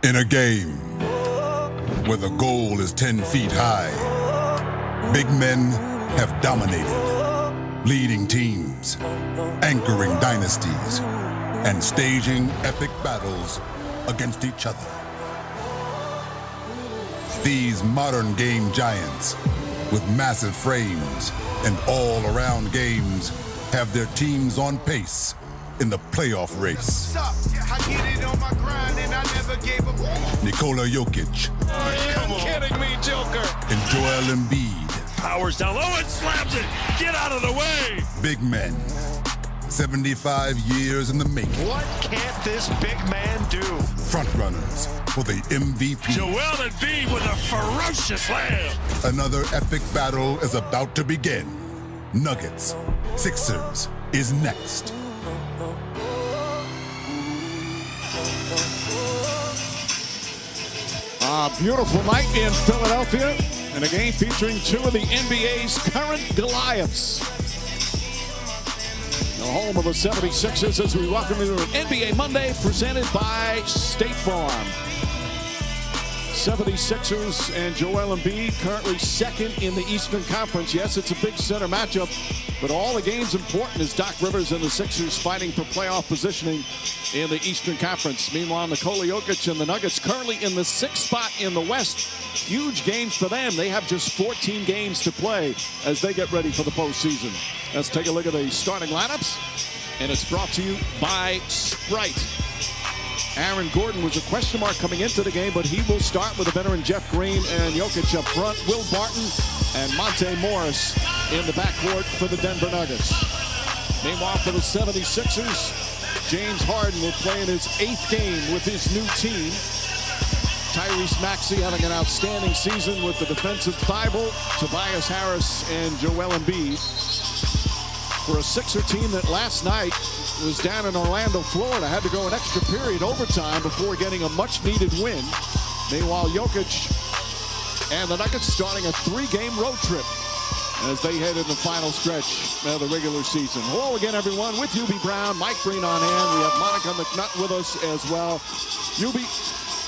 In a game where the goal is 10 feet high, big men have dominated, leading teams, anchoring dynasties, and staging epic battles against each other. These modern game giants, with massive frames and all-around games, have their teams on pace in the playoff race. Nikola Jokic. Are you kidding me, Joker? And Joel Embiid. Powers down low and slams it. Get out of the way. Big men. 75 years in the making. What can't this big man do? Frontrunners for the MVP. Joel Embiid with a ferocious slam. Another epic battle is about to begin. Nuggets, Sixers is next. Beautiful night in Philadelphia, and a game featuring two of the NBA's current Goliaths. The home of the 76ers as we welcome you to NBA Monday presented by State Farm. 76ers and Joel Embiid currently second in the Eastern Conference. Yes, it's a big center matchup, but all the game's important as Doc Rivers and the Sixers fighting for playoff positioning in the Eastern Conference. Meanwhile, Nikola Jokic and the Nuggets currently in the 6th spot in the West. Huge games for them. They have just 14 games to play as they get ready for the postseason. Let's take a look at the starting lineups, and it's brought to you by Sprite. Aaron Gordon was a question mark coming into the game, but he will start with the veteran Jeff Green and Jokic up front. Will Barton and Monte Morris in the backcourt for the Denver Nuggets. Meanwhile, for the 76ers, James Harden will play in his 8th game with his new team. Tyrese Maxey having an outstanding season with the defensive Thibault, Tobias Harris, and Joel Embiid. For a Sixer team that last night was down in Orlando, Florida, had to go an extra period overtime before getting a much-needed win. Meanwhile, Jokic and the Nuggets starting a 3-game road trip as they head in the final stretch of the regular season. Hello again, everyone. With Yubi Brown, Mike Breen on hand. We have Monica McNutt with us as well. Yubi,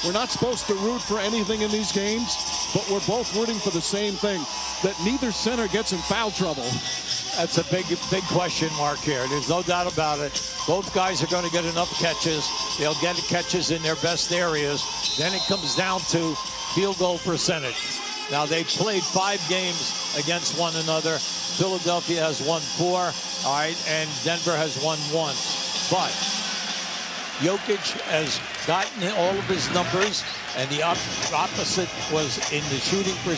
we're not supposed to root for anything in these games, but we're both rooting for the same thing, that neither center gets in foul trouble. That's a big question mark here. There's no doubt about it. Both guys are going to get enough catches. They'll get catches in their best areas. Then it comes down to field goal percentage. Now, they've played 5 games against one another. Philadelphia has won 4, all right, and Denver has won 1. But Jokic has gotten all of his numbers, and the opposite was in the shooting percentage.